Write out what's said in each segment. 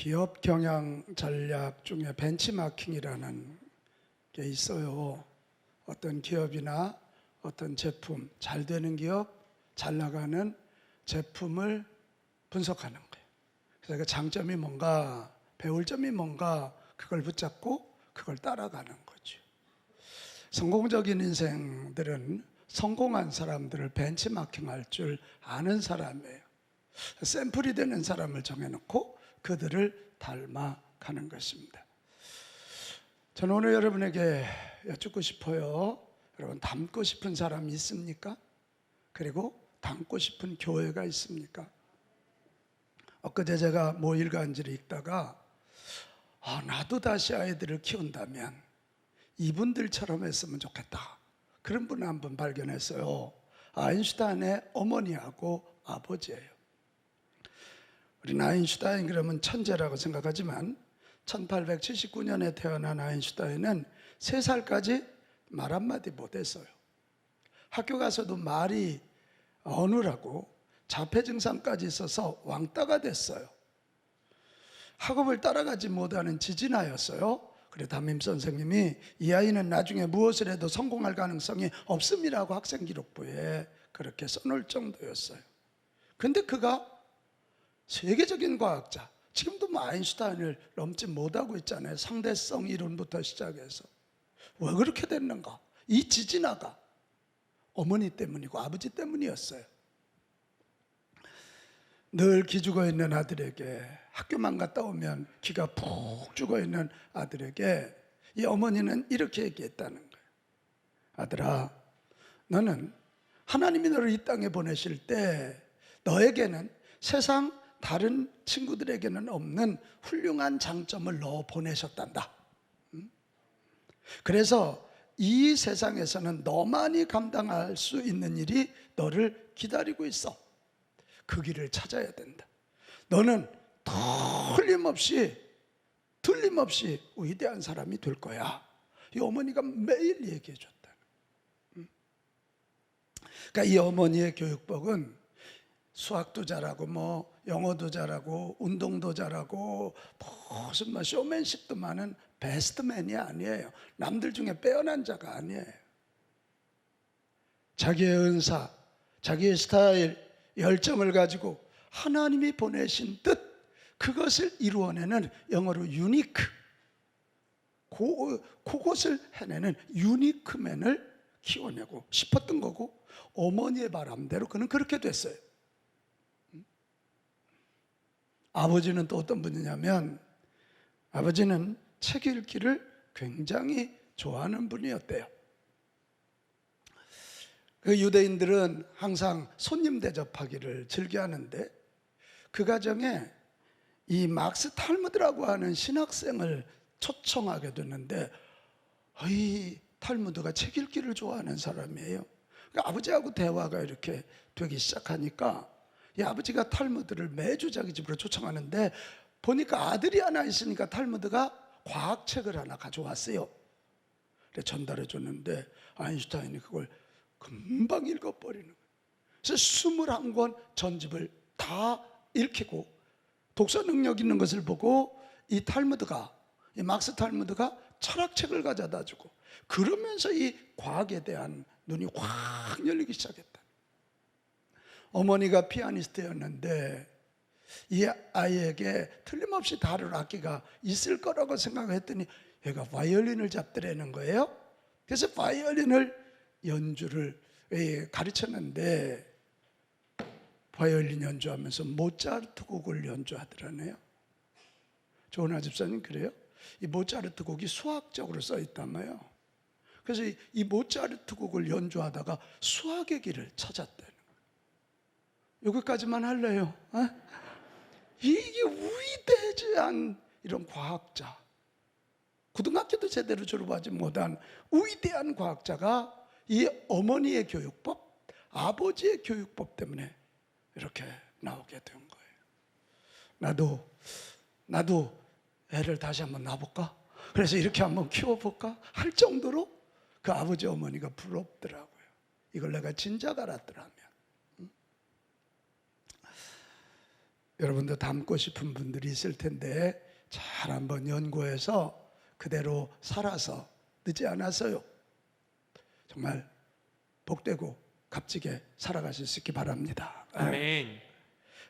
기업 경영 전략 중에 벤치마킹이라는 게 있어요. 어떤 기업이나 어떤 제품, 잘 되는 기업, 잘 나가는 제품을 분석하는 거예요. 그래서 그 장점이 뭔가, 배울 점이 뭔가, 그걸 붙잡고 그걸 따라가는 거죠. 성공적인 인생들은 성공한 사람들을 벤치마킹할 줄 아는 사람이에요. 샘플이 되는 사람을 정해놓고 그들을 닮아가는 것입니다. 저는 오늘 여러분에게 여쭙고 싶어요. 여러분, 닮고 싶은 사람이 있습니까? 그리고 닮고 싶은 교회가 있습니까? 엊그제 제가 모 일간지를 읽다가 나도 다시 아이들을 키운다면 이분들처럼 했으면 좋겠다, 그런 분을 한번 발견했어요. 아인슈타인의 어머니하고 아버지예요. 우리는 아인슈타인 그러면 천재라고 생각하지만 1879년에 태어난 아인슈타인은 3살까지 말 한마디 못했어요. 학교 가서도 말이 어눌하고 자폐 증상까지 있어서 왕따가 됐어요. 학업을 따라가지 못하는 지진아였어요. 그래 담임 선생님이 이 아이는 나중에 무엇을 해도 성공할 가능성이 없음이라고 학생 기록부에 그렇게 써놓을 정도였어요. 근데 그가 세계적인 과학자, 지금도 아인슈타인을 넘지 못하고 있잖아요. 상대성 이론부터 시작해서. 왜 그렇게 됐는가? 이 지진아가 어머니 때문이고 아버지 때문이었어요. 늘 기죽어 있는 아들에게, 학교만 갔다 오면 기가 푹 죽어있는 아들에게 이 어머니는 이렇게 얘기했다는 거예요. 아들아, 너는 하나님이 너를 이 땅에 보내실 때 너에게는 세상 다른 친구들에게는 없는 훌륭한 장점을 넣어 보내셨단다. 그래서 이 세상에서는 너만이 감당할 수 있는 일이 너를 기다리고 있어. 그 길을 찾아야 된다. 너는 틀림없이 위대한 사람이 될 거야. 이 어머니가 매일 얘기해 줬다. 그러니까 이 어머니의 교육법은 수학도 잘하고 영어도 잘하고 운동도 잘하고 무슨 쇼맨십도 많은 베스트맨이 아니에요. 남들 중에 빼어난 자가 아니에요. 자기의 은사, 자기의 스타일, 열정을 가지고 하나님이 보내신 뜻, 그것을 이루어내는, 영어로 유니크, 그것을 해내는 유니크맨을 키워내고 싶었던 거고, 어머니의 바람대로 그는 그렇게 됐어요. 아버지는 또 어떤 분이냐면, 아버지는 책 읽기를 굉장히 좋아하는 분이었대요. 그 유대인들은 항상 손님 대접하기를 즐겨하는데, 그 가정에 이 막스 탈무드라고 하는 신학생을 초청하게 됐는데, 이 탈무드가 책 읽기를 좋아하는 사람이에요. 그러니까 아버지하고 대화가 이렇게 되기 시작하니까 이 아버지가 탈무드를 매주 자기 집으로 초청하는데, 보니까 아들이 하나 있으니까 탈무드가 과학책을 하나 가져왔어요. 그래 전달해 줬는데 아인슈타인이 그걸 금방 읽어버리는 거예요. 그래서 21권 전집을 다 읽히고, 독서 능력 있는 것을 보고 이 막스 탈무드가 철학책을 가져다 주고, 그러면서 이 과학에 대한 눈이 확 열리기 시작했다. 어머니가 피아니스트였는데 이 아이에게 틀림없이 다룰 악기가 있을 거라고 생각했더니 얘가 바이올린을 잡더라는 거예요. 그래서 바이올린을 연주를 가르쳤는데, 바이올린 연주하면서 모차르트 곡을 연주하더라네요. 조은하 집사님 그래요? 이 모차르트 곡이 수학적으로 써 있다며요. 그래서 이 모차르트 곡을 연주하다가 수학의 길을 찾았다는 거예요. 여기까지만 할래요? 이게 위대한 이런 과학자, 고등학교도 제대로 졸업하지 못한 위대한 과학자가 이 어머니의 교육법, 아버지의 교육법 때문에 이렇게 나오게 된 거예요. 나도 애를 다시 한번 낳아볼까? 그래서 이렇게 한번 키워볼까? 할 정도로 그 아버지 어머니가 부럽더라고요. 이걸 내가 진작 알았더라면. 여러분도 닮고 싶은 분들이 있을 텐데 잘 한번 연구해서 그대로 살아서 늦지 않았어요. 정말 복되고 값지게 살아가실 수 있기 바랍니다. 아멘.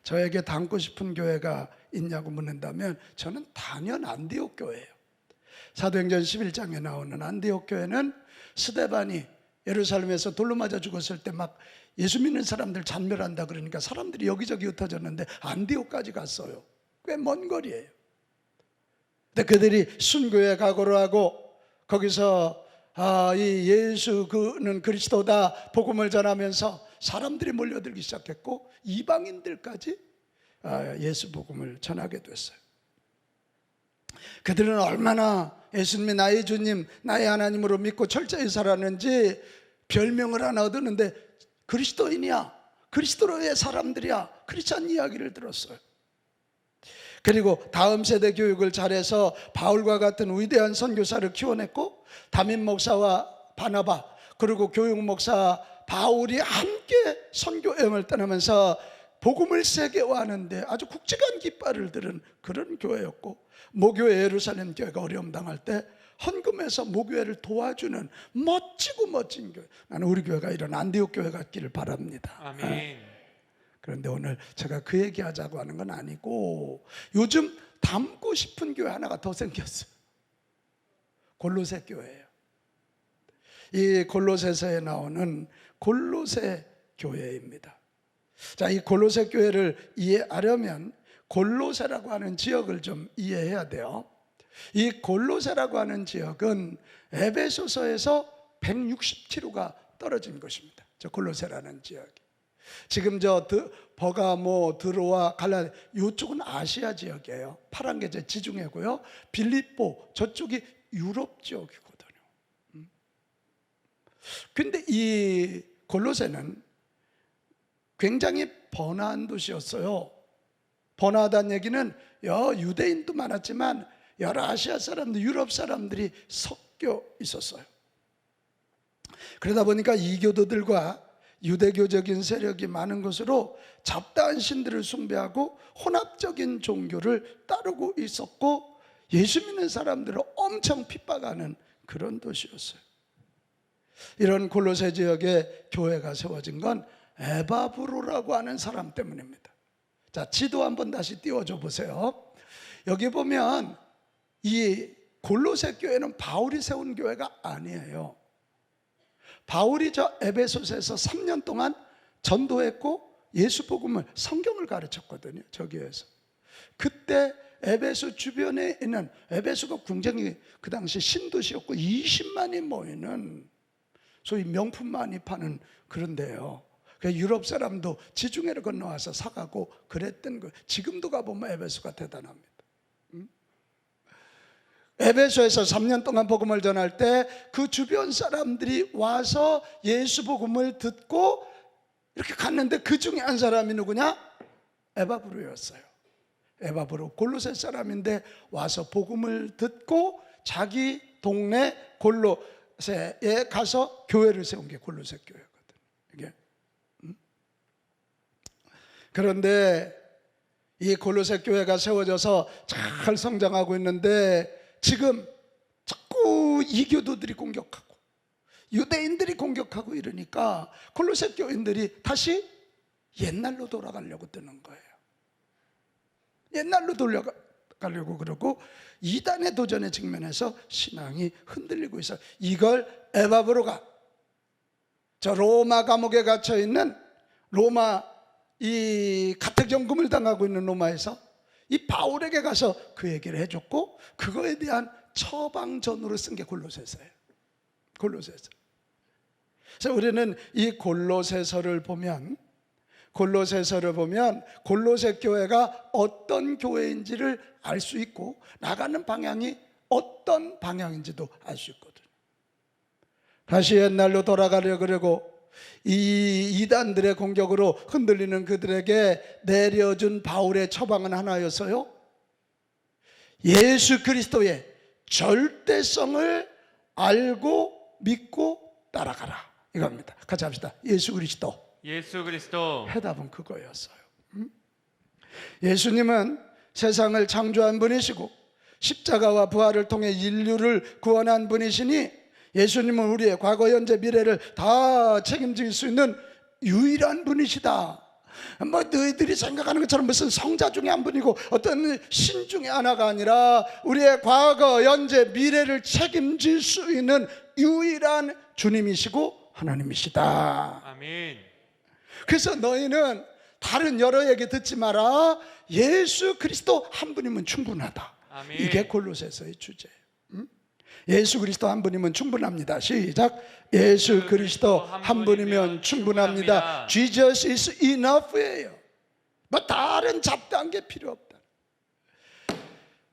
저에게 닮고 싶은 교회가 있냐고 묻는다면 저는 단연 안디옥 교회예요. 사도행전 11장에 나오는 안디옥 교회는 스데반이 예루살렘에서 돌로 맞아 죽었을 때 막 예수 믿는 사람들 잔멸한다 그러니까 사람들이 여기저기 흩어졌는데 안디옥까지 갔어요. 꽤 먼 거리예요. 근데 그들이 순교의 각오를 하고 거기서 이 예수 그는 그리스도다 복음을 전하면서 사람들이 몰려들기 시작했고 이방인들까지 예수 복음을 전하게 됐어요. 그들은 얼마나 예수님이 나의 주님, 나의 하나님으로 믿고 철저히 살았는지 별명을 하나 얻었는데 그리스도인이야, 그리스도로의 사람들이야, 크리스찬 이야기를 들었어요. 그리고 다음 세대 교육을 잘해서 바울과 같은 위대한 선교사를 키워냈고 담임 목사와 바나바 그리고 교육 목사 바울이 함께 선교 여행을 떠나면서 복음을 세계화하는데 아주 굵직한 깃발을 들은 그런 교회였고 모교회 예루살렘 교회가 어려움 당할 때 헌금해서 모교회를 도와주는 멋지고 멋진 교회. 나는 우리 교회가 이런 안디옥 교회 같기를 바랍니다. 아멘. 그런데 오늘 제가 그 얘기하자고 하는 건 아니고 요즘 닮고 싶은 교회 하나가 더 생겼어요. 골로새 교회예요. 이 골로새서에 나오는 골로새 교회입니다. 자, 이 골로새 교회를 이해하려면 골로새라고 하는 지역을 좀 이해해야 돼요. 이 골로새라고 하는 지역은 에베소서에서 160km가 떨어진 곳입니다. 저 골로새라는 지역이. 지금 저 버가모, 드로아, 갈라 이쪽은 아시아 지역이에요. 파란 게 제 지중해고요. 빌립보 저쪽이 유럽 지역이거든요. 근데 이 골로새는 굉장히 번화한 도시였어요. 번화하다는 얘기는 유대인도 많았지만 여러 아시아 사람들, 유럽 사람들이 섞여 있었어요. 그러다 보니까 이교도들과 유대교적인 세력이 많은 것으로 잡다한 신들을 숭배하고 혼합적인 종교를 따르고 있었고 예수 믿는 사람들을 엄청 핍박하는 그런 도시였어요. 이런 골로새 지역에 교회가 세워진 건 에바브로라고 하는 사람 때문입니다. 자, 지도 한번 다시 띄워줘 보세요. 여기 보면 이 골로새 교회는 바울이 세운 교회가 아니에요. 바울이 저 에베소서에서 3년 동안 전도했고 예수 복음을 성경을 가르쳤거든요. 저기에서. 그때 에베소 주변에 있는 에베소가 굉장히 그 당시 신도시였고 20만이 모이는 소위 명품 많이 파는 그런 데요. 유럽 사람도 지중해를 건너와서 사가고 그랬던 거예요. 지금도 가보면 에베소가 대단합니다. 에베소에서 3년 동안 복음을 전할 때 그 주변 사람들이 와서 예수 복음을 듣고 이렇게 갔는데 그 중에 한 사람이 누구냐? 에바브로였어요. 에바브로 골로새 사람인데 와서 복음을 듣고 자기 동네 골로새에 가서 교회를 세운 게 골로새 교회거든요. 이게. 그런데 이 골로새 교회가 세워져서 잘 성장하고 있는데 지금 자꾸 이교도들이 공격하고 유대인들이 공격하고 이러니까 골로새 교인들이 다시 옛날로 돌아가려고 뜨는 거예요. 옛날로 돌아가려고 그러고 이단의 도전에 직면해서 신앙이 흔들리고 있어요. 이걸 에바브로가 저 로마 감옥에 갇혀 있는 로마 이 가택연금을 당하고 있는 로마에서 이 바울에게 가서 그 얘기를 해줬고 그거에 대한 처방전으로 쓴 게 골로새서예요. 골로새서. 그래서 우리는 이 골로새서를 보면 골로새 교회가 어떤 교회인지를 알 수 있고 나가는 방향이 어떤 방향인지도 알 수 있거든요. 다시 옛날로 돌아가려고 그러고 이 이단들의 공격으로 흔들리는 그들에게 내려준 바울의 처방은 하나였어요. 예수 그리스도의 절대성을 알고 믿고 따라가라 이겁니다. 같이 합시다. 예수 그리스도. 예수 그리스도. 해답은 그거였어요. 예수님은 세상을 창조한 분이시고 십자가와 부활을 통해 인류를 구원한 분이시니 예수님은 우리의 과거, 현재, 미래를 다 책임질 수 있는 유일한 분이시다. 뭐 너희들이 생각하는 것처럼 무슨 성자 중에 한 분이고 어떤 신 중에 하나가 아니라 우리의 과거, 현재, 미래를 책임질 수 있는 유일한 주님이시고 하나님이시다. 아멘. 그래서 너희는 다른 여러 얘기 듣지 마라. 예수 그리스도 한 분이면 충분하다. 아멘. 이게 골로새서의 주제예요. 예수 그리스도 한 분이면 충분합니다. 시작. 예수 그리스도 한 분이면 충분합니다. Jesus is enough예요. 뭐 다른 잡다한 게 필요 없다.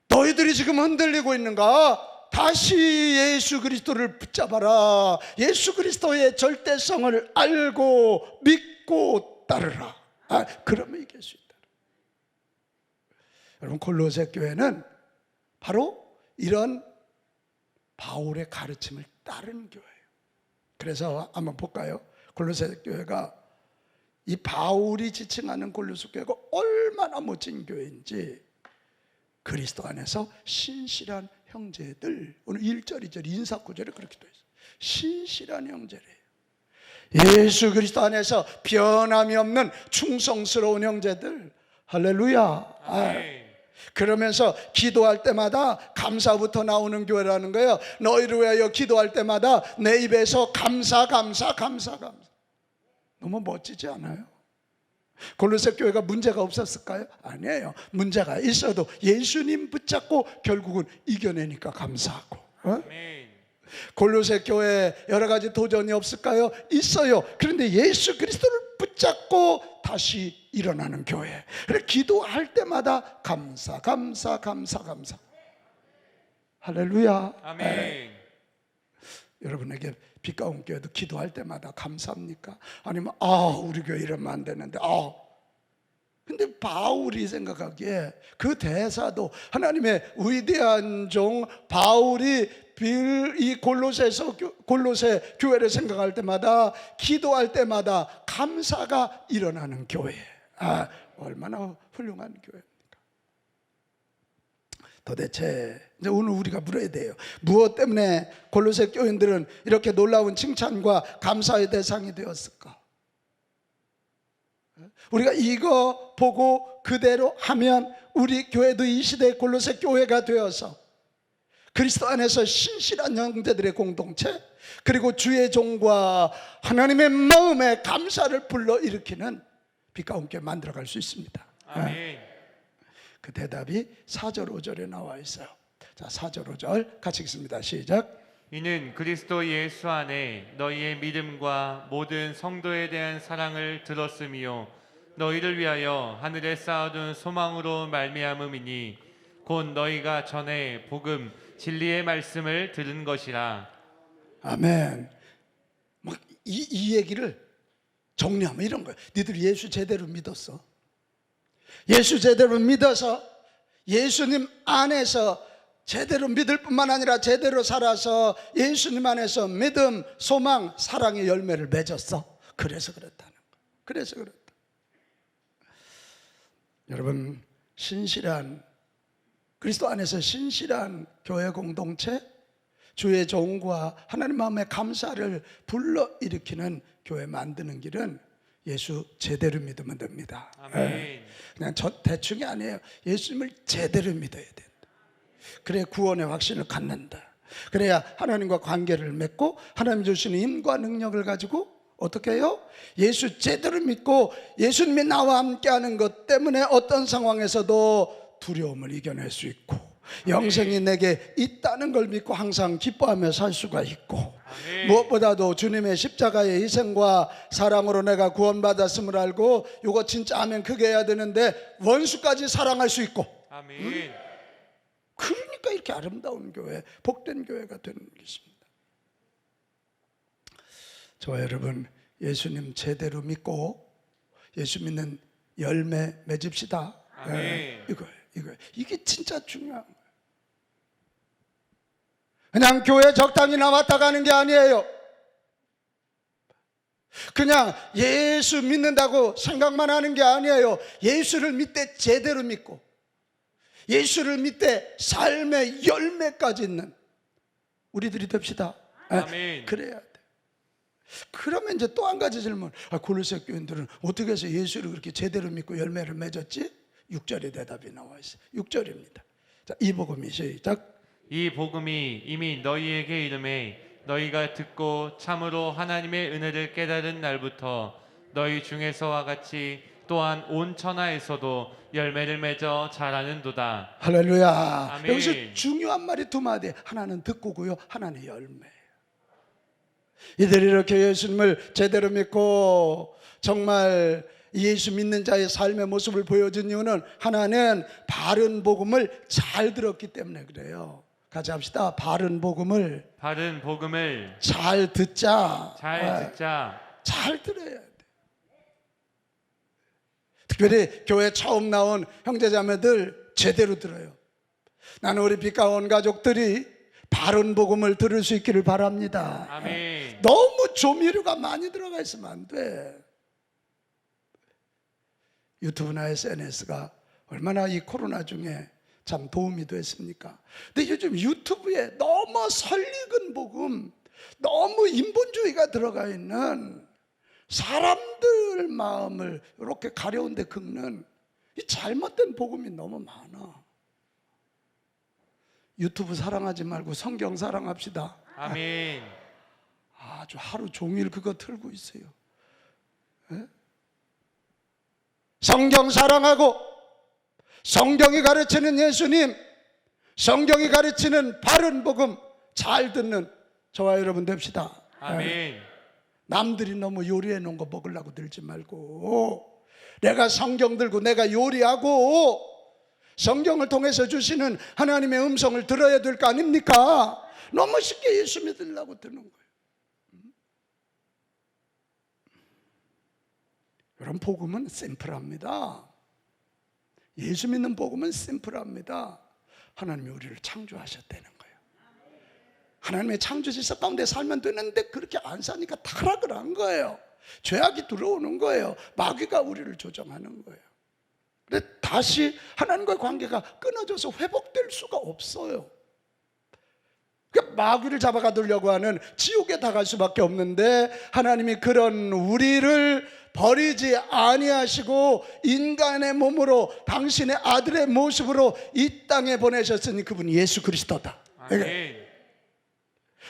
너희들이 지금 흔들리고 있는가? 다시 예수 그리스도를 붙잡아라. 예수 그리스도의 절대성을 알고 믿고 따르라. 그러면 이길 수 있다. 여러분, 골로새 교회는 바로 이런 바울의 가르침을 따르는 교회예요. 그래서 한번 볼까요? 골로새 교회가 이 바울이 지칭하는 골로새 교회가 얼마나 멋진 교회인지 그리스도 안에서 신실한 형제들, 오늘 1절, 2절 인사구절에 그렇게 되어 있어요. 신실한 형제래요. 예수 그리스도 안에서 변함이 없는 충성스러운 형제들. 할렐루야. 그러면서 기도할 때마다 감사부터 나오는 교회라는 거예요. 너희를 위하여 기도할 때마다 내 입에서 감사. 너무 멋지지 않아요? 골로새 교회가 문제가 없었을까요? 아니에요. 문제가 있어도 예수님 붙잡고 결국은 이겨내니까 감사하고. 골로새 교회에 여러 가지 도전이 없을까요? 있어요. 그런데 예수 그리스도를 붙잡고 다시 일어나는 교회. 그래서 기도할 때마다 감사. 할렐루야. 아멘. 여러분에게 빛가운 교회도 기도할 때마다 감사합니까? 아니면 우리 교회 이러면 안 되는데 근데 바울이 생각하기에 그 대사도 하나님의 위대한 종 바울이 이 골로새 교회를 생각할 때마다 기도할 때마다 감사가 일어나는 교회. 얼마나 훌륭한 교회입니까? 도대체 이제 오늘 우리가 물어야 돼요. 무엇 때문에 골로새 교인들은 이렇게 놀라운 칭찬과 감사의 대상이 되었을까? 우리가 이거 보고 그대로 하면 우리 교회도 이 시대의 골로새 교회가 되어서 그리스도 안에서 신실한 형제들의 공동체, 그리고 주의 종과 하나님의 마음에 감사를 불러일으키는 빛가운 교회 만들어갈 수 있습니다. 아멘. 그 대답이 4절 5절에 나와 있어요. 자, 4절 5절 같이 읽습니다. 시작. 이는 그리스도 예수 안에 너희의 믿음과 모든 성도에 대한 사랑을 들었으며 너희를 위하여 하늘에 쌓아둔 소망으로 말미암음이니 곧 너희가 전에 복음 진리의 말씀을 들은 것이라. 아멘. 이 얘기를 정리하면 이런 거예요. 니들이 예수 제대로 믿었어. 예수 제대로 믿어서 예수님 안에서 제대로 믿을 뿐만 아니라 제대로 살아서 예수님 안에서 믿음, 소망, 사랑의 열매를 맺었어. 그래서 그렇다는 거. 그래서 그렇다. 여러분, 신실한 그리스도 안에서 신실한 교회 공동체, 주의 종과 하나님 마음의 감사를 불러일으키는 교회 만드는 길은 예수 제대로 믿으면 됩니다. 아멘. 그냥 대충이 아니에요. 예수님을 제대로 믿어야 된다. 그래야 구원의 확신을 갖는다. 그래야 하나님과 관계를 맺고 하나님 주시는 힘과 능력을 가지고 어떻게 해요? 예수 제대로 믿고 예수님이 나와 함께하는 것 때문에 어떤 상황에서도 두려움을 이겨낼 수 있고 영생이 내게 있다는 걸 믿고 항상 기뻐하며 살 수가 있고 아멘. 무엇보다도 주님의 십자가의 희생과 사랑으로 내가 구원받았음을 알고 이거 진짜 하면 크게 해야 되는데 원수까지 사랑할 수 있고 아멘. 그러니까 이렇게 아름다운 교회, 복된 교회가 되는 것입니다. 저와 여러분, 예수님 제대로 믿고 예수 믿는 열매 맺읍시다. 아멘. 이거예요. 이게 진짜 중요한 거예요. 그냥 교회 적당히 나왔다 가는 게 아니에요. 그냥 예수 믿는다고 생각만 하는 게 아니에요. 예수를 믿되 제대로 믿고 예수를 믿되 삶의 열매까지 있는 우리들이 됩시다. 아멘. 그래야 돼. 그러면 이제 또 한 가지 질문. 골로새 교인들은 어떻게 해서 예수를 그렇게 제대로 믿고 열매를 맺었지? 6절의 대답이 나와 있어요. 6절입니다. 자, 이 복음이 시작. 이 복음이 이미 너희에게 이름에 너희가 듣고 참으로 하나님의 은혜를 깨달은 날부터 너희 중에서와 같이 또한 온 천하에서도 열매를 맺어 자라는도다. 할렐루야. 아멘. 여기서 중요한 말이 두 마디. 하나는 듣고고요, 하나는 열매. 이들이 이렇게 예수님을 제대로 믿고 정말 예수 믿는 자의 삶의 모습을 보여준 이유는 하나는 바른 복음을 잘 들었기 때문에 그래요. 같이 합시다. 바른 복음을 잘 듣자. 잘 들어야 돼. 특별히 교회 처음 나온 형제자매들 제대로 들어요. 나는 우리 빛과 온 가족들이 바른 복음을 들을 수 있기를 바랍니다. 아멘. 너무 조미료가 많이 들어가 있으면 안 돼. 유튜브나 SNS가 얼마나 이 코로나 중에 참 도움이 됐습니까? 근데 요즘 유튜브에 너무 설익은 복음, 너무 인본주의가 들어가 있는 사람들 마음을 이렇게 가려운 데 긁는 이 잘못된 복음이 너무 많아. 유튜브 사랑하지 말고 성경 사랑합시다. 아멘. 아주 하루 종일 그거 틀고 있어요. 에? 성경 사랑하고 성경이 가르치는 예수님, 성경이 가르치는 바른 복음 잘 듣는 저와 여러분 됩시다. 아멘. 남들이 너무 요리해 놓은 거 먹으려고 들지 말고 내가 성경 들고 내가 요리하고 성경을 통해서 주시는 하나님의 음성을 들어야 될 거 아닙니까? 너무 쉽게 예수 믿으려고 드는 거예요. 여러분, 복음은 심플합니다. 예수 믿는 복음은 심플합니다. 하나님이 우리를 창조하셨다는 거예요. 하나님의 창조질서 가운데 살면 되는데 그렇게 안 사니까 타락을 한 거예요. 죄악이 들어오는 거예요. 마귀가 우리를 조정하는 거예요. 근데 다시 하나님과의 관계가 끊어져서 회복될 수가 없어요. 그러니까 마귀를 잡아가두려고 하는 지옥에 다갈 수밖에 없는데 하나님이 그런 우리를 버리지 아니하시고 인간의 몸으로 당신의 아들의 모습으로 이 땅에 보내셨으니 그분이 예수 그리스도다. 아멘.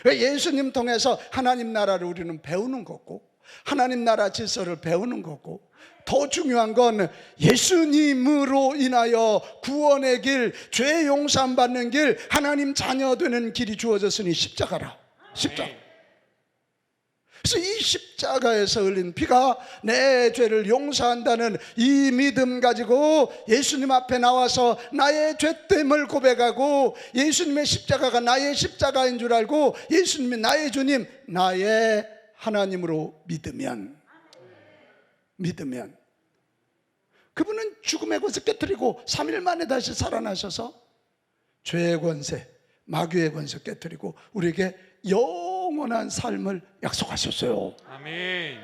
예수님 통해서 하나님 나라를 우리는 배우는 거고 하나님 나라 질서를 배우는 거고 더 중요한 건 예수님으로 인하여 구원의 길, 죄 용서함 받는 길, 하나님 자녀 되는 길이 주어졌으니 십자가라. 십자가. 그래서 이 십자가에서 흘린 피가 내 죄를 용서한다는 이 믿음 가지고 예수님 앞에 나와서 나의 죄됨을 고백하고 예수님의 십자가가 나의 십자가인 줄 알고 예수님이 나의 주님, 나의 하나님으로 믿으면 그분은 죽음의 권세 깨뜨리고 3일 만에 다시 살아나셔서 죄의 권세, 마귀의 권세 깨뜨리고 우리에게 영원한 삶을 약속하셨어요. 아멘.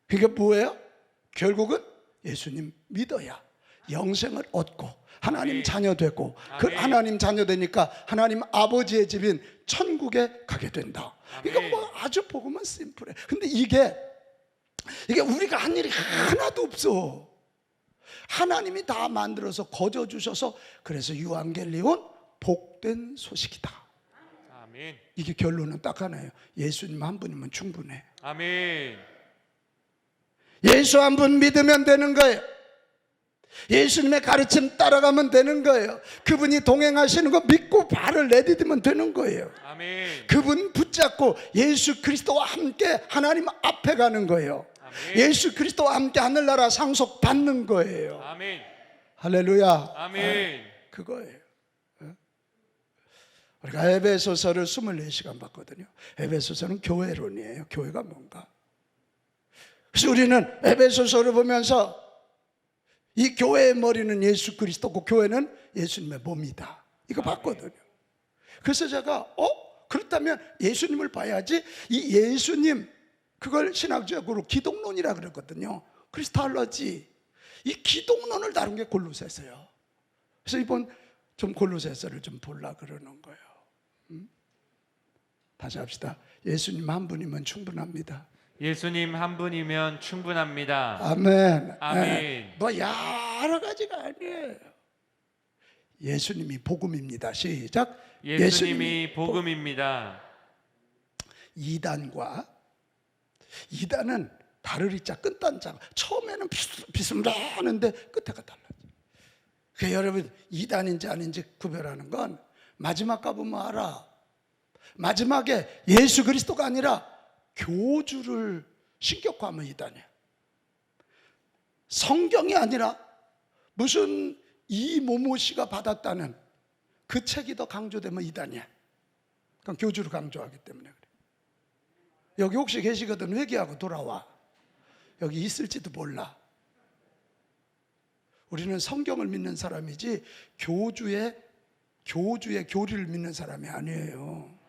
그게 뭐예요? 결국은 예수님 믿어야 영생을 얻고 하나님 자녀 되고 그 하나님 자녀 되니까 하나님 아버지의 집인 천국에 가게 된다. 이건 뭐 아주 복음은 심플해. 근데 이게 우리가 한 일이 하나도 없어. 하나님이 다 만들어서 거저 주셔서 그래서 유앙겔리온 복된 소식이다. 아멘. 이게 결론은 딱 하나예요. 예수님 한 분이면 충분해. 아멘. 예수 한 분 믿으면 되는 거예요. 예수님의 가르침 따라가면 되는 거예요. 그분이 동행하시는 거 믿고 발을 내디디면 되는 거예요. 아멘. 그분 붙잡고 예수 그리스도와 함께 하나님 앞에 가는 거예요. 아멘. 예수 그리스도와 함께 하늘나라 상속 받는 거예요. 아멘. 할렐루야. 아멘. 그거예요. 우리가 에베소서를 24시간 봤거든요. 에베소서는 교회론이에요. 교회가 뭔가. 그래서 우리는 에베소서를 보면서 이 교회의 머리는 예수 그리스도고 교회는 예수님의 몸이다. 이거 봤거든요. 그래서 제가 그렇다면 예수님을 봐야지 이 예수님 그걸 신학적으로 기독론이라 그랬거든요. 크리스탈러지. 이 기독론을 다룬 게 골로새서예요. 그래서 이번 좀 골로새서를 좀 보려 그러는 거예요. 다시 합시다. 예수님 한 분이면 충분합니다. 예수님 한 분이면 충분합니다. 아멘. 아멘. 뭐 여러 가지가 아니에요. 예수님이 복음입니다. 시작. 예수님이 복음입니다. 이단은 다르리자 끝단자 처음에는 비슷하는데 끝에가 달라져. 그 여러분 이단인지 아닌지 구별하는 건 마지막 가보면 알아. 마지막에 예수 그리스도가 아니라 교주를 신격화하면 이단이야. 성경이 아니라 무슨 이모모 씨가 받았다는 그 책이 더 강조되면 이단이야. 그럼 교주를 강조하기 때문에 그래. 여기 혹시 계시거든 회개하고 돌아와. 여기 있을지도 몰라. 우리는 성경을 믿는 사람이지 교주의 교리를 믿는 사람이 아니에요.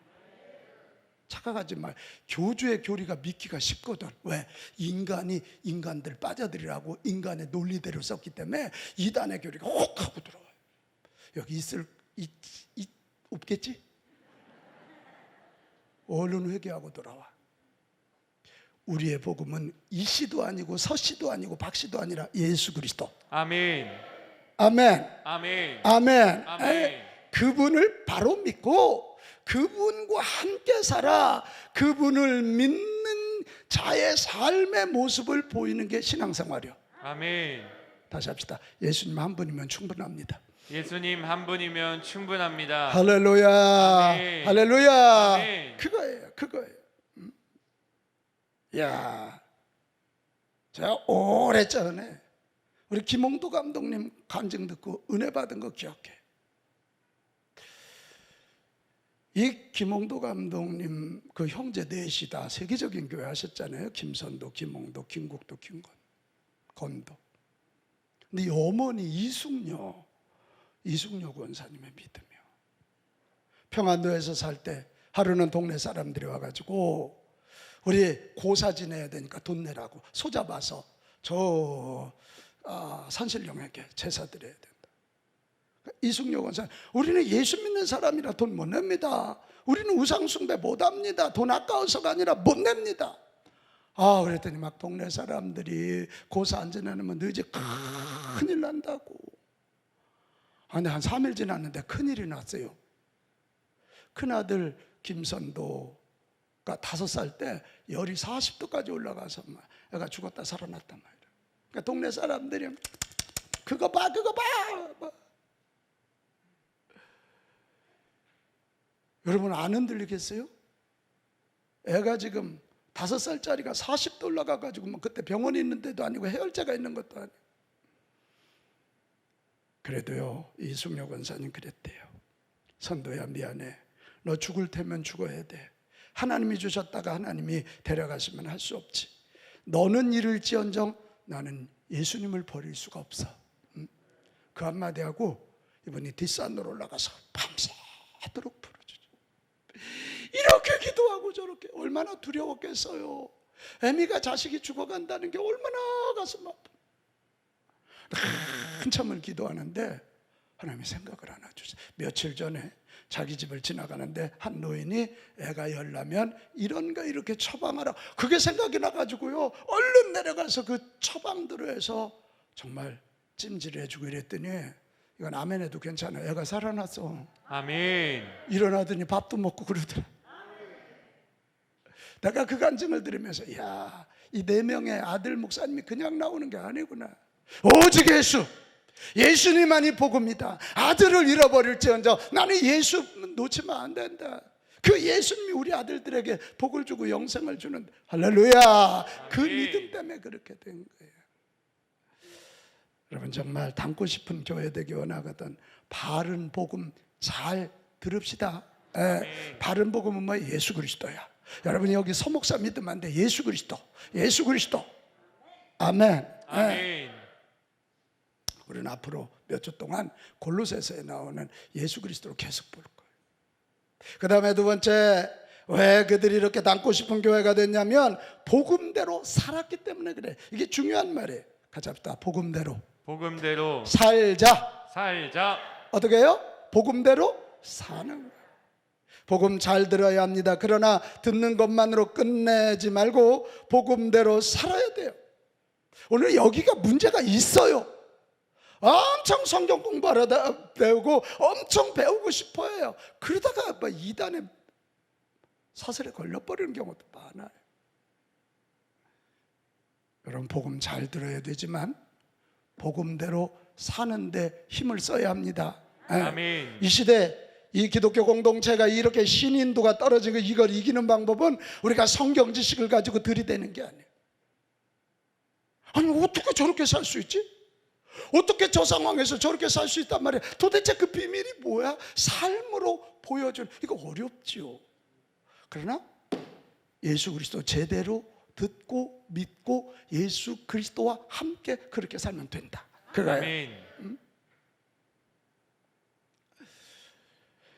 착각하지 말. 교주의 교리가 믿기가 쉽거든. 왜? 인간이 인간들 빠져들이라고 인간의 논리대로 썼기 때문에 이단의 교리가 혹 하고 들어와요. 여기 없겠지? 얼른 회개하고 돌아와. 우리의 복음은 이씨도 아니고 서씨도 아니고 박씨도 아니라 예수 그리스도. 아멘. 아멘. 아멘. 아멘. 아멘. 그분을 바로 믿고 그분과 함께 살아 그분을 믿는 자의 삶의 모습을 보이는 게 신앙생활이요. 아멘. 다시 합시다. 예수님 한 분이면 충분합니다. 예수님 한 분이면 충분합니다. 할렐루야. 아멘. 할렐루야. 아멘. 그거예요. 야, 제가 오래전에 우리 김홍도 감독님 간증 듣고 은혜 받은 거 기억해. 이 김홍도 감독님 그 형제 넷이 다 세계적인 교회 하셨잖아요. 김선도, 김홍도, 김국도, 건도. 근데 이 어머니 이숙녀 권사님의 믿음이요. 평안도에서 살 때 하루는 동네 사람들이 와가지고 우리 고사 지내야 되니까 돈 내라고 소 잡아서 산신령에게 제사 드려야 된다. 이숙녀 권사, 우리는 예수 믿는 사람이라 돈 못 냅니다. 우리는 우상숭배 못 합니다. 돈 아까워서가 아니라 못 냅니다. 그랬더니 막 동네 사람들이 고사 안 지내면 너 이제 큰일 난다고. 근데 한 3일 지났는데 큰일이 났어요. 큰아들 김선도가 5살 때 열이 40도까지 올라가서 막 애가 죽었다 살아났단 말이야. 그러니까 동네 사람들이 그거 봐. 여러분 안 흔들리겠어요? 애가 지금 5살짜리가 40도 올라가가지고 뭐 그때 병원에 있는 데도 아니고 해열제가 있는 것도 아니고. 그래도요 이숙녀 권사님 그랬대요. 선도야 미안해. 너 죽을 테면 죽어야 돼. 하나님이 주셨다가 하나님이 데려가시면 할 수 없지. 너는 잃을지언정 나는 예수님을 버릴 수가 없어. 그 한마디 하고 이분이 뒷산으로 올라가서 밤새도록 부르죠. 이렇게 기도하고 저렇게 얼마나 두려웠겠어요. 애미가 자식이 죽어간다는 게 얼마나 가슴 아파. 한참을 기도하는데 하나님이 생각을 하나 주세요. 며칠 전에 자기 집을 지나가는데 한 노인이 애가 열나면 이런가 이렇게 처방하라. 그게 생각이 나가지고요 얼른 내려가서 그 처방대로 해서 정말 찜질해주고 이랬더니 이건 아멘해도 괜찮아. 애가 살아났어. 아멘. 일어나더니 밥도 먹고 그러더라. 내가 그 간증을 들으면서 야, 이 4명의 아들 목사님이 그냥 나오는 게 아니구나. 오직 예수님만이 복음이다. 아들을 잃어버릴지언정 나는 예수 놓치면 안 된다. 그 예수님이 우리 아들들에게 복을 주고 영생을 주는 할렐루야. 그 믿음 때문에 그렇게 된 거예요. 여러분 정말 닮고 싶은 교회 되기 원하거든. 바른 복음 잘 들읍시다. 바른 복음은 뭐 예수 그리스도야. 여러분이 여기 서목사 믿으면 안 돼. 예수 그리스도. 아멘. 아멘. 우리는 앞으로 몇 주 동안 골로새서에 나오는 예수 그리스도로 계속 볼 거예요. 그 다음에 두 번째 왜 그들이 이렇게 닮고 싶은 교회가 됐냐면 복음대로 살았기 때문에 그래. 이게 중요한 말이에요. 같이 합시다. 복음대로 복음대로 살자. 살자. 어떻게 해요? 복음대로 사는 거예요. 복음 잘 들어야 합니다. 그러나 듣는 것만으로 끝내지 말고 복음대로 살아야 돼요. 오늘 여기가 문제가 있어요. 엄청 성경 공부하려다 배우고 엄청 배우고 싶어 해요. 그러다가 뭐 이단에 사슬에 걸려버리는 경우도 많아요. 여러분 복음 잘 들어야 되지만 복음대로 사는데 힘을 써야 합니다. 아멘. 이 시대 이 기독교 공동체가 이렇게 신인도가 떨어지고 이걸 이기는 방법은 우리가 성경 지식을 가지고 들이대는 게 아니에요. 아니 어떻게 저렇게 살 수 있지? 어떻게 저 상황에서 저렇게 살 수 있단 말이에요? 도대체 그 비밀이 뭐야? 삶으로 보여준 이거 어렵지요. 그러나 예수 그리스도 제대로 듣고 믿고 예수 그리스도와 함께 그렇게 살면 된다. 그거예요. 아멘.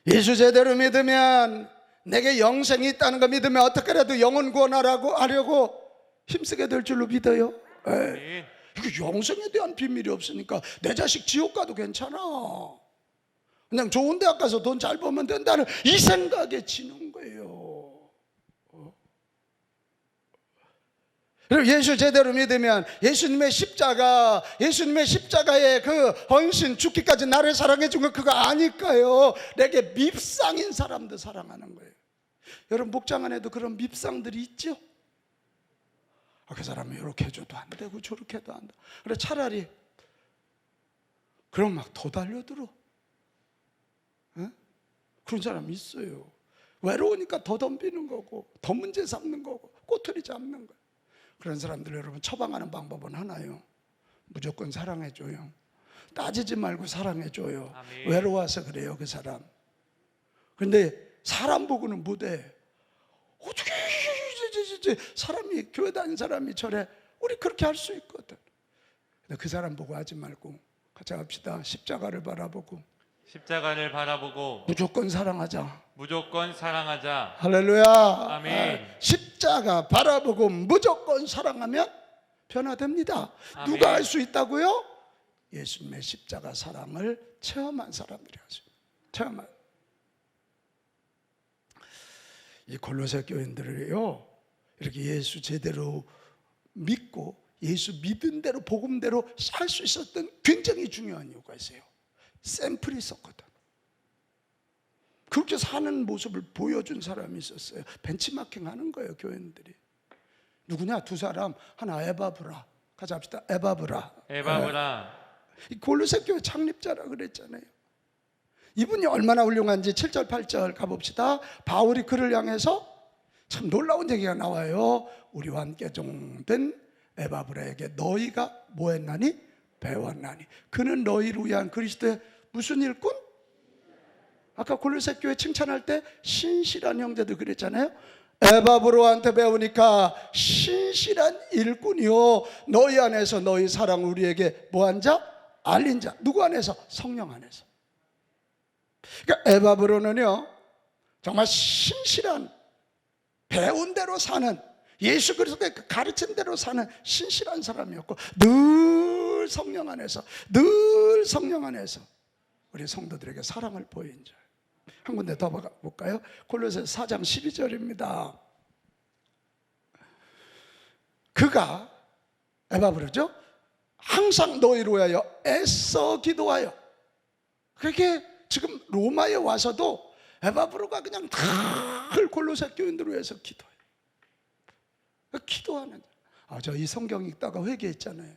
예수 제대로 믿으면 내게 영생이 있다는 거 믿으면 어떻게라도 영혼 구원하라고 하려고 힘쓰게 될 줄로 믿어요. 아멘. 이게 영생에 대한 비밀이 없으니까 내 자식 지옥 가도 괜찮아. 그냥 좋은 대학 가서 돈 잘 벌면 된다는 이 생각에 지는 거예요. 그리고 예수 제대로 믿으면 예수님의 십자가의 그 헌신 죽기까지 나를 사랑해 준 거 그거 아닐까요? 내게 밉상인 사람도 사랑하는 거예요. 여러분 목장 안에도 그런 밉상들이 있죠? 그 사람이 이렇게 해줘도 안 되고 저렇게 해도 안 되고 그래 차라리 그럼 막 더 달려들어. 에? 그런 사람이 있어요. 외로우니까 더 덤비는 거고 더 문제 삼는 거고 꼬투리 잡는 거예요. 그런 사람들 여러분 처방하는 방법은 하나요. 무조건 사랑해줘요. 따지지 말고 사랑해줘요. 아멘. 외로워서 그래요 그 사람. 그런데 사람 보고는 못해. 어떻게 사람이 교회 다니는 사람이 저래. 우리 그렇게 할 수 있거든. 근데 그 사람 보고 하지 말고 같이 합시다. 십자가를 바라보고 십자가를 바라보고 무조건 사랑하자. 무조건 사랑하자. 할렐루야. 아멘. 십자가 바라보고 무조건 사랑하면 변화됩니다. 아멘. 누가 할 수 있다고요? 예수님의 십자가 사랑을 체험한 사람들이 하죠. 체험한. 이 골로새 교인들을요 이렇게 예수 제대로 믿고 예수 믿은 대로 복음대로 살 수 있었던 굉장히 중요한 이유가 있어요. 샘플이 있었거든. 그렇게 사는 모습을 보여준 사람이 있었어요. 벤치마킹 하는 거예요 교인들이. 누구냐? 두 사람. 하나 에바브라. 같이 합시다. 에바브라. 이 골로새 교회 창립자라 그랬잖아요. 이분이 얼마나 훌륭한지 7절 8절 가봅시다. 바울이 그를 향해서 참 놀라운 얘기가 나와요. 우리와 함께 종된 에바브라에게 너희가 뭐 했나니? 배웠나니. 그는 너희를 위한 그리스도의 무슨 일꾼? 아까 골로새 교회 칭찬할 때 신실한 형제들 그랬잖아요. 에바브로한테 배우니까 신실한 일꾼이요 너희 안에서 너희 사랑 우리에게 뭐한 자? 알린 자. 누구 안에서? 성령 안에서. 그러니까 에바브로는요 정말 신실한 배운 대로 사는 예수 그리스도의 가르친 대로 사는 신실한 사람이었고 늘 성령 안에서 우리 성도들에게 사랑을 보인 자. 한 군데 더 볼까요? 골로새 4장 12절입니다. 그가 에바브로죠. 항상 너희로 위하여 애써 기도하여. 그렇게 지금 로마에 와서도 에바브로가 그냥 늘 골로새 교인들을 위해서 기도해요. 기도하는. 저 이 성경 읽다가 회개했잖아요.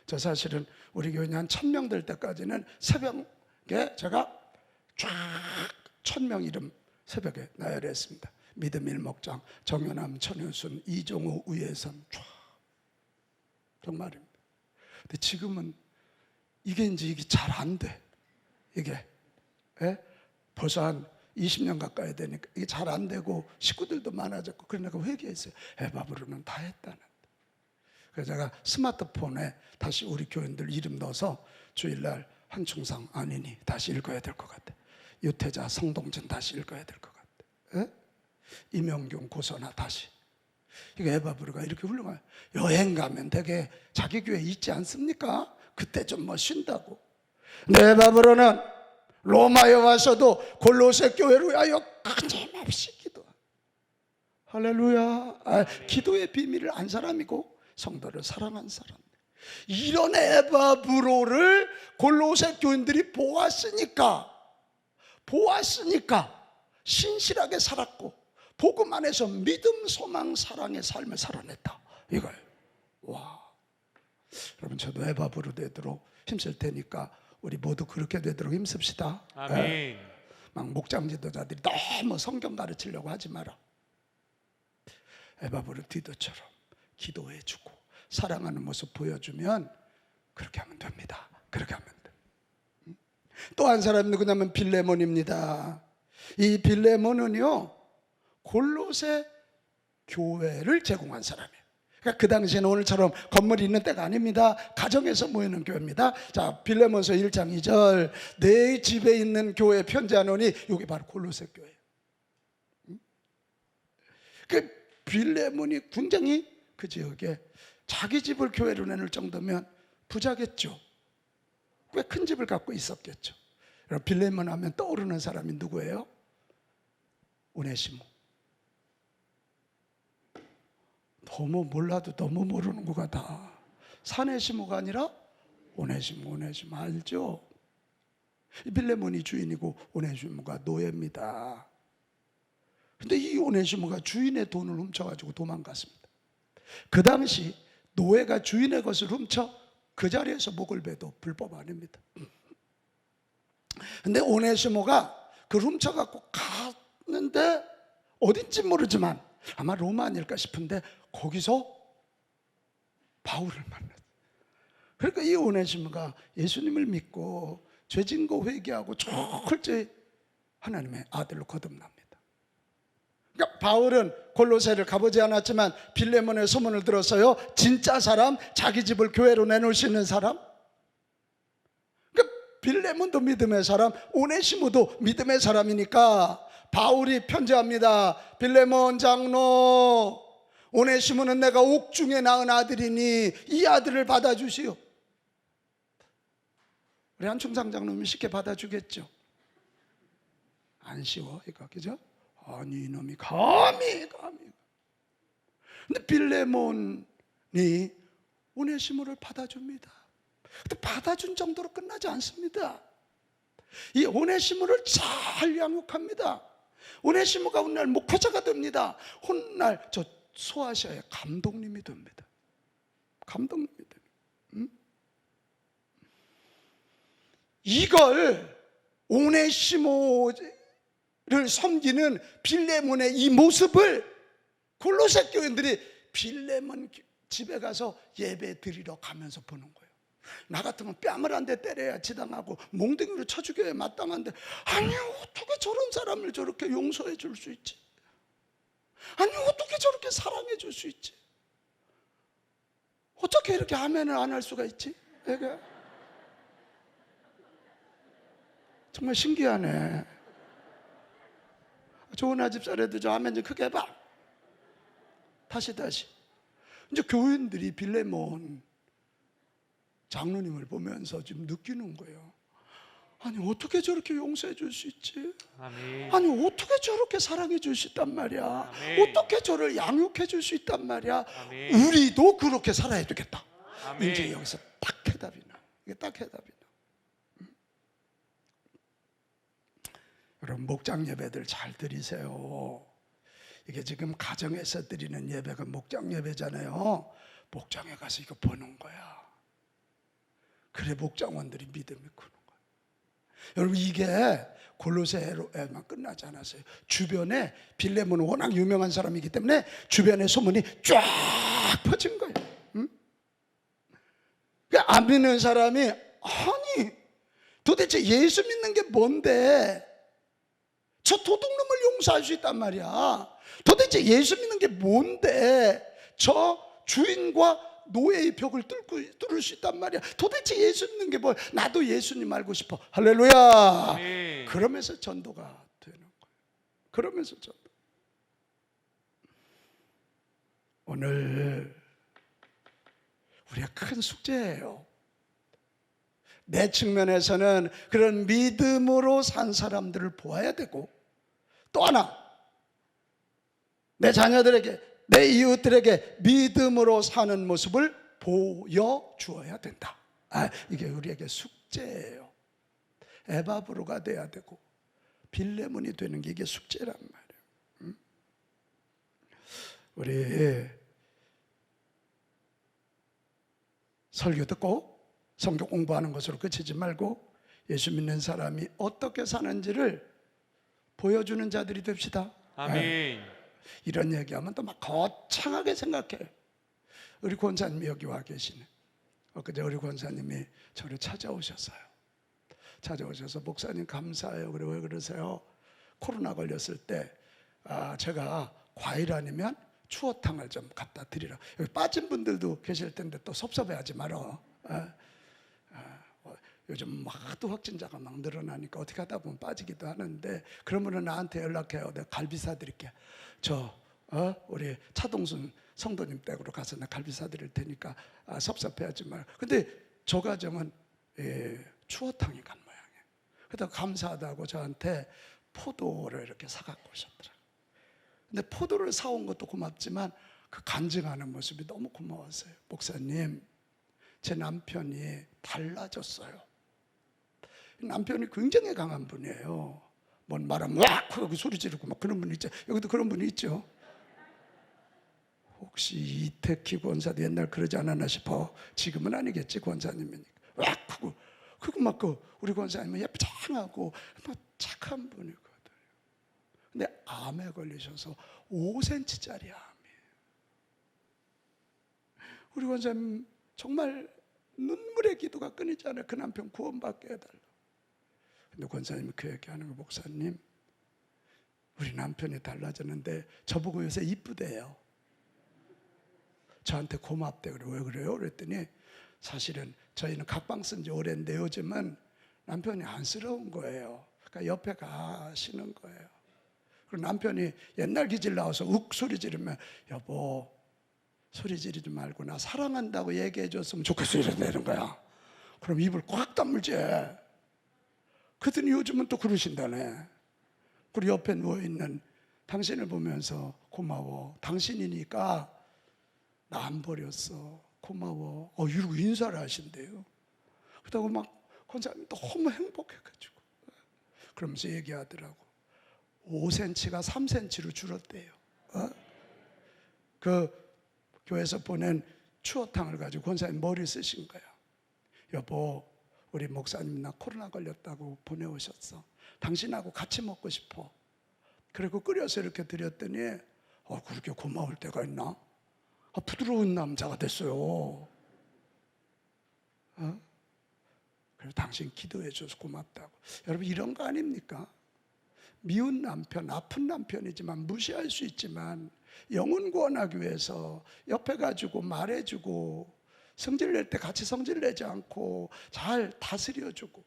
저 사실은 우리 교인이 한 1000명 될 때까지는 새벽에 제가 쫙 1000명 이름 새벽에 나열했습니다. 믿음 일목장, 정연함, 천효순, 이종우, 우예선 쫙 정말입니다. 근데 지금은 이게 잘 안 돼. 이게 벌써 한 20년 가까이 되니까 이게 잘 안 되고 식구들도 많아졌고 그러니까 회개했어요. 에바브로는 다 했다는데. 그래서 제가 스마트폰에 다시 우리 교인들 이름 넣어서 주일날 한충상 아니니 다시 읽어야 될 것 같아. 유태자 성동진 다시 읽어야 될 것 같아. 이명균 고선아 다시. 이거 에바브로가 이렇게 훌륭해요. 여행 가면 되게 자기 교회 있지 않습니까? 그때 좀 뭐 쉰다고. 근데 에바브로는 로마에 와서도 골로새 교회를 위하여 끊임없이 기도. 할렐루야. 기도의 비밀을 안 사람이고 성도를 사랑한 사람. 이런 에바브로를 골로새 교인들이 보았으니까 신실하게 살았고 복음 안에서 믿음, 소망, 사랑의 삶을 살아냈다 이거예요. 와, 여러분 저도 에바브로 되도록 힘쓸 테니까 우리 모두 그렇게 되도록 힘씁시다. 아멘. 막 목장 지도자들이 너무 성경 가르치려고 하지 마라. 에바브로 디도처럼 기도해주고 사랑하는 모습 보여주면 그렇게 하면 됩니다. 그렇게 하면 돼. 또 한 사람이 누구냐면 빌레몬입니다. 이 빌레몬은요 골로새 교회를 제공한 사람이에요. 그러니까 그 당시에는 오늘처럼 건물이 있는 때가 아닙니다. 가정에서 모이는 교회입니다. 자, 빌레몬서 1장 2절 내 집에 있는 교회에 편지하노니 여기 바로 골로새 교회예요. 그 빌레몬이 굉장히 그 지역에 자기 집을 교회로 내놓을 정도면 부자겠죠. 꽤 큰 집을 갖고 있었겠죠. 여러분 빌레몬 하면 떠오르는 사람이 누구예요? 오네시모. 너무 몰라도 너무 모르는 것 같아. 사네시모가 아니라 오네시모 알죠? 빌레몬이 주인이고 오네시모가 노예입니다. 근데 이 오네시모가 주인의 돈을 훔쳐가지고 도망갔습니다. 그 당시 노예가 주인의 것을 훔쳐 그 자리에서 목을 베도 불법 아닙니다. 근데 오네시모가 그걸 훔쳐갖고 갔는데 어딘지 모르지만 아마 로마 아닐까 싶은데 거기서 바울을 만났어요. 그러니까 이 오네시모가 예수님을 믿고 죄진거 회개하고 철저히 하나님의 아들로 거듭납니다. 그러니까 바울은 골로새를 가보지 않았지만 빌레몬의 소문을 들었어요. 진짜 사람, 자기 집을 교회로 내놓을 수 있는 사람. 그러니까 빌레몬도 믿음의 사람, 오네시모도 믿음의 사람이니까 바울이 편지합니다. 빌레몬 장로, 오네시모는 내가 옥중에 낳은 아들이니 이 아들을 받아주시오. 우리 한충상 장로님이 쉽게 받아주겠죠? 안 쉬워 이거, 그죠? 아니 이놈이 감히. 근데 빌레몬이 오네시모를 받아줍니다. 근데 받아준 정도로 끝나지 않습니다. 이 오네시모를 잘 양육합니다. 오네시모가 훗날 목회자가 됩니다. 훗날 저 소아시아의 감독님이 됩니다. 감독님이 됩니다. 이걸 오네시모를 섬기는 빌레몬의 이 모습을 골로새 교인들이 빌레몬 집에 가서 예배 드리러 가면서 보는 거예요. 나 같으면 뺨을 한 대 때려야 지당하고 몽둥이로 쳐 죽여야 마땅한데, 아니 어떻게 저런 사람을 저렇게 용서해 줄 수 있지? 아니 어떻게 저렇게 사랑해 줄 수 있지? 어떻게 이렇게 아멘을 안 할 수가 있지? 내가 정말 신기하네. 좋은 아집사라도 저 아멘 좀 크게 해봐. 다시 이제 교인들이 빌레몬 장로님을 보면서 지금 느끼는 거예요. 아니 어떻게 저렇게 용서해 줄 수 있지? 아멘. 아니 어떻게 저렇게 사랑해 줄 수 있단 말이야? 아멘. 어떻게 저를 양육해 줄 수 있단 말이야? 아멘. 우리도 그렇게 살아야 되겠다. 아멘. 이제 여기서 딱 해답이 나. 이게 딱 해답이 나. 여러분 목장 예배들 잘 드리세요. 이게 지금 가정에서 드리는 예배가 목장 예배잖아요. 목장에 가서 이거 보는 거야. 그래 목장원들이 믿음이 크는 거야. 여러분 이게 골로새에만 끝나지 않았어요. 주변에 빌레몬은 워낙 유명한 사람이기 때문에 주변에 소문이 쫙 퍼진 거예요. 응? 안 믿는 사람이 아니 도대체 예수 믿는 게 뭔데 저 도둑놈을 용서할 수 있단 말이야. 도대체 예수 믿는 게 뭔데 저 주인과 노예의 벽을 뚫을 수 있단 말이야. 도대체 예수 믿는 게 뭐야? 나도 예수님 알고 싶어. 할렐루야. 아멘. 그러면서 전도가 되는 거예요. 그러면서 전도. 오늘 우리가 큰 숙제예요. 내 측면에서는 그런 믿음으로 산 사람들을 보아야 되고, 또 하나 내 자녀들에게, 내 이웃들에게 믿음으로 사는 모습을 보여주어야 된다. 이게 우리에게 숙제예요. 에바브로가 돼야 되고 빌레몬이 되는 게 이게 숙제란 말이에요. 우리 설교 듣고 성경 공부하는 것으로 그치지 말고 예수 믿는 사람이 어떻게 사는지를 보여주는 자들이 됩시다. 아멘. 이런 얘기하면 또 막 거창하게 생각해. 우리 권사님이 여기 와 계시네. 엊그제 우리 권사님이 저를 찾아오셨어요. 찾아오셔서 목사님 감사해요. 그래, 왜 그러세요? 코로나 걸렸을 때 제가 과일 아니면 추어탕을 좀 갖다 드리라. 여기 빠진 분들도 계실 텐데 또 섭섭해하지 말어. 요즘 하도 확진자가 막 늘어나니까 어떻게 하다 보면 빠지기도 하는데, 그러면 나한테 연락해요. 내가 갈비 사드릴게. 우리 차동순 성도님 댁으로 가서 내가 갈비 사드릴 테니까 섭섭해하지 마라. 근데 저 가정은 추어탕이 간 모양이에요. 그래서 감사하다고 저한테 포도를 이렇게 사갖고 오셨더라고요. 근데 포도를 사온 것도 고맙지만 그 간증하는 모습이 너무 고마웠어요. 목사님, 제 남편이 달라졌어요. 남편이 굉장히 강한 분이에요. 뭔 말하면 와! 하고 소리 지르고 막 그런 분 있죠. 여기도 그런 분이 있죠. 혹시 이태키 권사도 옛날 그러지 않았나 싶어. 지금은 아니겠지, 권사님이니까. 와! 하고 그리고 막 우리 권사님은 예쁘장하고 막 착한 분이거든요. 근데 암에 걸리셔서 5cm짜리 암이에요. 우리 권사님 정말 눈물의 기도가 끊이지 않아요. 그 남편 구원받게 해달라고. 근데 권사님이 그 얘기하는 거, 목사님, 우리 남편이 달라졌는데 저보고 요새 이쁘대요. 저한테 고맙대. 그래, 왜 그래요? 그랬더니 사실은 저희는 각방 쓴 지 오래인데 요즘은 남편이 안쓰러운 거예요. 그러니까 옆에 가시는 거예요. 그리고 남편이 옛날 기질 나와서 욱 소리 지르면 여보 소리 지르지 말고 나 사랑한다고 얘기해 줬으면 좋겠어 이러는 거야. 그럼 입을 꽉 다물지. 그랬더니 요즘은 또 그러신다네. 그리고 옆에 누워있는 당신을 보면서 고마워. 당신이니까 나 안 버렸어. 고마워. 이러고 인사를 하신대요. 그러다가 막 권사님이 너무 행복해가지고 그러면서 얘기하더라고. 5cm가 3cm로 줄었대요. 그 교회에서 보낸 추어탕을 가지고 권사님 머리 쓰신 거야. 여보, 우리 목사님 나 코로나 걸렸다고 보내오셨어. 당신하고 같이 먹고 싶어. 그리고 끓여서 이렇게 드렸더니 그렇게 고마울 때가 있나? 부드러운 남자가 됐어요. 그래서 당신 기도해 줘서 고맙다고. 여러분 이런 거 아닙니까? 미운 남편, 아픈 남편이지만 무시할 수 있지만 영혼 구원하기 위해서 옆에 가지고 말해주고 성질 낼 때 같이 성질 내지 않고 잘 다스려주고,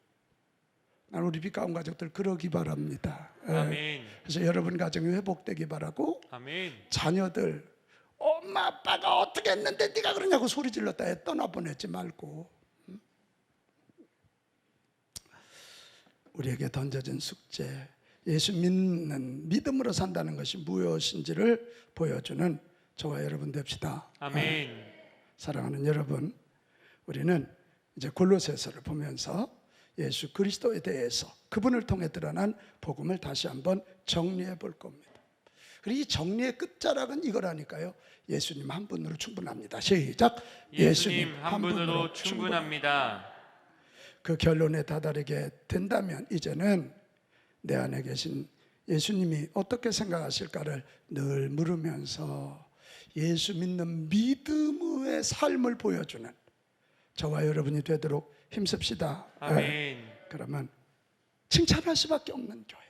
난 우리 빛가운 가족들 그러기 바랍니다. 아멘. 그래서 여러분 가정이 회복되기 바라고, 아멘. 자녀들 엄마 아빠가 어떻게 했는데 네가 그러냐고 소리 질렀다 해 떠나보내지 말고, 우리에게 던져진 숙제, 예수 믿는 믿음으로 산다는 것이 무엇인지를 보여주는 저와 여러분 됩시다. 아멘. 사랑하는 여러분, 우리는 이제 골로새서를 보면서 예수 그리스도에 대해서 그분을 통해 드러난 복음을 다시 한번 정리해 볼 겁니다. 그리고 이 정리의 끝자락은 이거라니까요. 예수님 한 분으로 충분합니다. 시작. 예수님 한 분으로 충분합니다. 그 결론에 다다르게 된다면 이제는 내 안에 계신 예수님이 어떻게 생각하실까를 늘 물으면서 예수 믿는 믿음의 삶을 보여주는 저와 여러분이 되도록 힘씁시다. 아멘. 그러면 칭찬할 수밖에 없는 교회,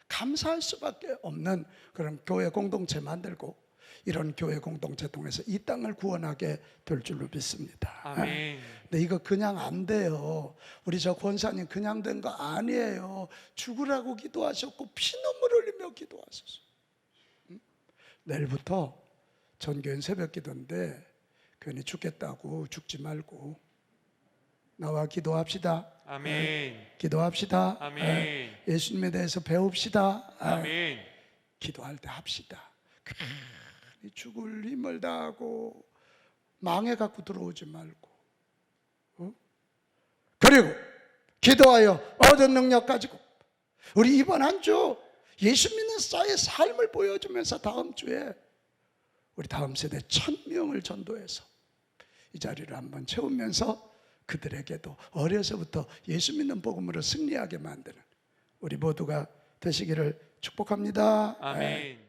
감사할 수밖에 없는 그런 교회 공동체 만들고, 이런 교회 공동체 통해서 이 땅을 구원하게 될 줄로 믿습니다. 아멘. 근데 이거 그냥 안 돼요. 우리 저 권사님 그냥 된 거 아니에요. 죽으라고 기도하셨고 피눈물 흘리며 기도하셨어요. 내일부터 전교인 새벽 기도인데 괜히 죽겠다고 죽지 말고 나와 기도합시다. 아멘. 기도합시다. 아멘. 예수님에 대해서 배웁시다. 아멘. 기도할 때 합시다. 괜히 죽을 힘을 다하고 망해 갖고 들어오지 말고. 그리고 기도하여 얻은 능력 가지고 우리 이번 한 주 예수 믿는 자의 삶을 보여주면서 다음 주에 우리 다음 세대 1000명을 전도해서 이 자리를 한번 채우면서 그들에게도 어려서부터 예수 믿는 복음으로 승리하게 만드는 우리 모두가 되시기를 축복합니다. 아멘.